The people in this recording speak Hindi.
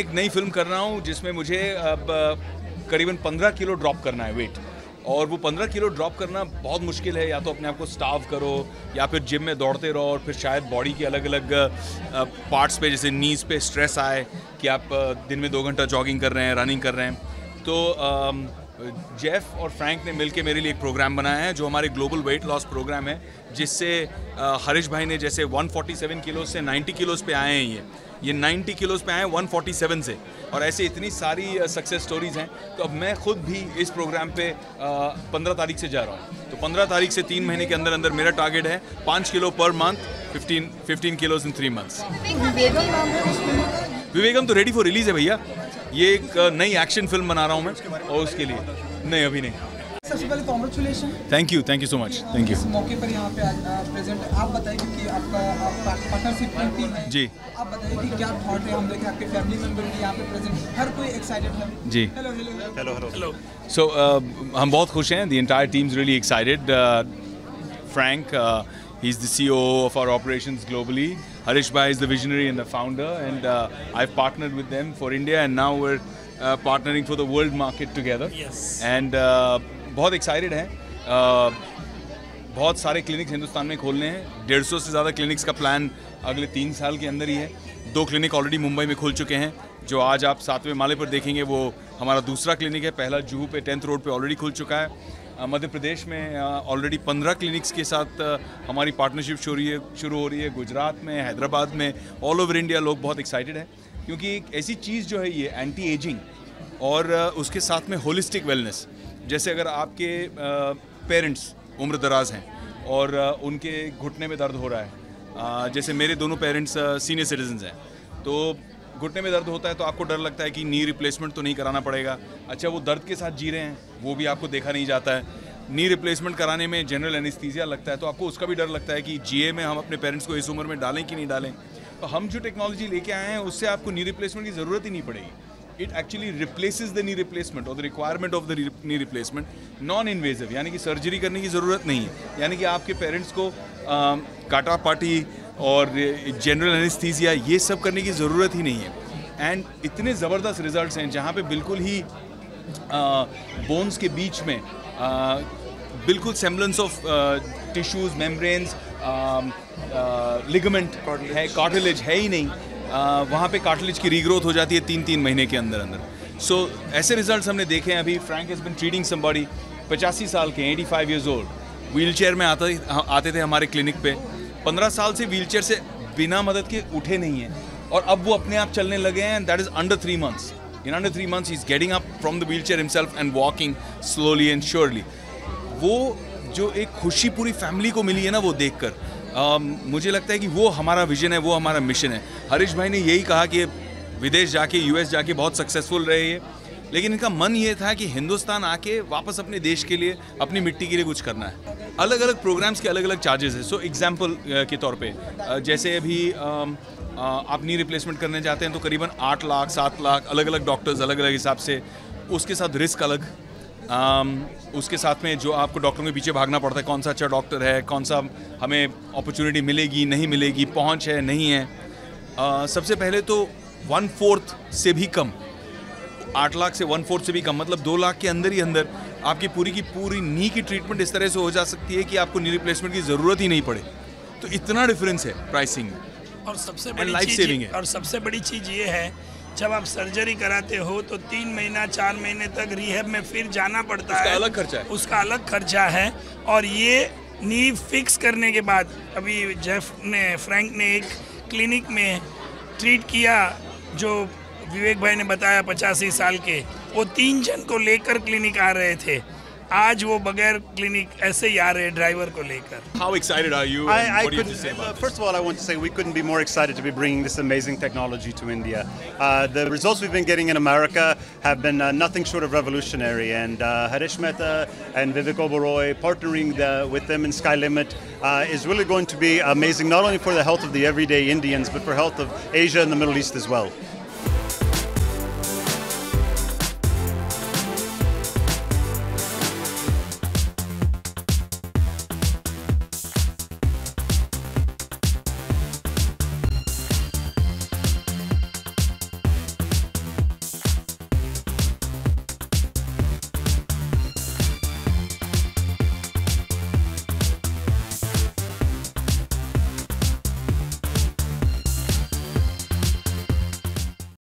एक नई फिल्म कर रहा हूँ जिसमें मुझे अब करीबन 15 किलो ड्रॉप करना है वेट, और वो 15 किलो ड्रॉप करना बहुत मुश्किल है। या तो अपने आप को स्टाव करो या फिर जिम में दौड़ते रहो, और फिर शायद बॉडी के अलग अलग पार्ट्स पे जैसे नीज पे स्ट्रेस आए कि आप दिन में 2 घंटा जॉगिंग कर रहे हैं, रनिंग कर रहे हैं। तो जेफ और फ्रैंक ने मिलके मेरे लिए एक प्रोग्राम बनाया है जो हमारे ग्लोबल वेट लॉस प्रोग्राम है, जिससे हरीश भाई ने जैसे 147 किलो से 90 किलोज़ पे आए हैं, ये 90 किलोज़ पे आए हैं 147 से, और ऐसे इतनी सारी सक्सेस स्टोरीज़ हैं। तो अब मैं खुद भी इस प्रोग्राम पे 15 तारीख से जा रहा हूँ। तो 15 तारीख से 3 महीने के अंदर अंदर मेरा टारगेट है 5 किलो पर मंथ, 15 किलोज़ इन 3 मंथ्स। विवेकम तो रेडी फॉर रिलीज़ है भैया, ये एक नई एक्शन फिल्म बना रहा हूँ मैं, और उसके लिए नहीं, अभी नहीं। सबसे पहले congratulation. Thank you so much, thank you. इस मौके पर यहाँ पे आज प्रेजेंट आप बताइए, क्योंकि आपका पार्टनरशिप टीम है जी, आप बताइए कि क्या थॉट है। हम देखें आपके फैमिली मेंबर भी यहाँ पे प्रेजेंट, हर कोई एक्साइटेड है जी। हेलो। सो हम बहुत खुश हैं, the entire team is really excited. Frank, he's the COO of our operations globally. Harish Bhai is the visionary and the founder, and I've partnered with them for India, and now we're partnering for the world market together. Yes. And बहुत excited हैं। बहुत सारे क्लिनिक्स हिंदुस्तान में खोलने हैं, 150 से ज़्यादा क्लिनिक्स का प्लान अगले 3 साल के अंदर ही है। 2 क्लिनिक ऑलरेडी मुंबई में खुल चुके हैं, जो आज आप 7वें माले पर देखेंगे वो हमारा दूसरा क्लिनिक है। पहला जुहू पे 10th रोड पे ऑलरेडी खुल चुका है। मध्य प्रदेश में ऑलरेडी 15 क्लिनिक्स के साथ हमारी पार्टनरशिप शुरू हो रही है। गुजरात में, हैदराबाद में, ऑल ओवर इंडिया लोग बहुत एक्साइटेड हैं, क्योंकि एक ऐसी चीज़ जो है ये एंटी एजिंग और उसके साथ में होलिस्टिक वेलनेस। जैसे अगर आपके पेरेंट्स उम्र दराज हैं और उनके घुटने में दर्द हो रहा है, जैसे मेरे दोनों पेरेंट्स सीनियर सिटीजन्स हैं, तो घुटने में दर्द होता है तो आपको डर लगता है कि नी रिप्लेसमेंट तो नहीं कराना पड़ेगा। अच्छा, वो दर्द के साथ जी रहे हैं, वो भी आपको देखा नहीं जाता है। नी रिप्लेसमेंट कराने में जनरल एनेस्थीसिया लगता है, तो आपको उसका भी डर लगता है कि जीए में हम अपने पेरेंट्स को इस उम्र में डालें कि नहीं डालें। तो हम जो टेक्नोलॉजी लेके आए हैं उससे आपको नी रिप्लेसमेंट की ज़रूरत ही नहीं पड़ेगी। It actually replaces the knee replacement और the requirement of the knee replacement. Non invasive, यानी कि सर्जरी करने की ज़रूरत नहीं है, यानी कि आपके पेरेंट्स को काटा पाटी और जनरल एनेस्थीसिया ये सब करने की ज़रूरत ही नहीं है। एंड इतने ज़बरदस्त रिजल्ट्स हैं जहाँ पे बिल्कुल ही बोन्स के बीच में बिल्कुल semblance of tissues, membranes, ligament है, कार्टिलेज है ही नहीं। वहाँ पे कार्टिलेज की रीग्रोथ हो जाती है 3 महीने के अंदर अंदर। सो ऐसे रिजल्ट्स हमने देखे हैं। अभी Frank has been treating somebody 85 साल के, 85 ईयर्स ओल्ड, व्हील चेयर में आते थे हमारे क्लिनिक पे। 15 साल से व्हील चेयर से बिना मदद के उठे नहीं हैं, और अब वो अपने आप चलने लगे हैं। That is under 3 months. In under 3 months, he's getting up from the wheelchair himself and walking slowly and surely. वो जो एक खुशी पूरी फैमिली को मिली है ना, वो देखकर मुझे लगता है कि वो हमारा विजन है, वो हमारा मिशन है। हरीश भाई ने यही कहा कि विदेश जाके, यूएस जाके बहुत सक्सेसफुल रहे ये, लेकिन इनका मन ये था कि हिंदुस्तान आके वापस अपने देश के लिए, अपनी मिट्टी के लिए कुछ करना है। अलग अलग प्रोग्राम्स के अलग अलग चार्जेस है। सो एग्जाम्पल के तौर पे जैसे अभी आप नी रिप्लेसमेंट करने जाते हैं तो करीबन 8 लाख 7 लाख, अलग अलग डॉक्टर्स अलग अलग हिसाब से, उसके साथ रिस्क अलग, उसके साथ में जो आपको डॉक्टरों के पीछे भागना पड़ता है, कौन सा अच्छा डॉक्टर है, कौन सा हमें अपॉर्चुनिटी मिलेगी नहीं मिलेगी, पहुंच है नहीं है। सबसे पहले तो 1/4 से भी कम, 8 लाख से 1/4 से भी कम, मतलब 2 लाख के अंदर ही अंदर आपकी पूरी की पूरी नी की ट्रीटमेंट इस तरह से हो जा सकती है कि आपको नी रिप्लेसमेंट की ज़रूरत ही नहीं पड़े। तो इतना डिफरेंस है प्राइसिंग में, और सबसे बड़ी चीज़ ये है, जब आप सर्जरी कराते हो तो 3 महीना 4 महीने तक रिहैब में फिर जाना पड़ता है, अलग खर्चा है, उसका अलग खर्चा है। और ये नी फिक्स करने के बाद, अभी फ्रैंक ने एक क्लिनिक में ट्रीट किया, जो विवेक भाई ने बताया 85 साल के, वो 3 जन को लेकर क्लिनिक आ रहे थे। आज वो बगैर क्लिनिक ऐसे ही आ रहे ड्राइवर को लेकर। How excited are you? What do you have to say about this? First of all, I want to say we couldn't be more excited to be bringing this amazing technology to India. The results we've been getting in America have been nothing short of revolutionary, and Harish Mehta and Vivek Oberoi partnering with them in Skylimit is really going to be amazing, not only for the health of the everyday Indians, but for health of Asia and the Middle East as well.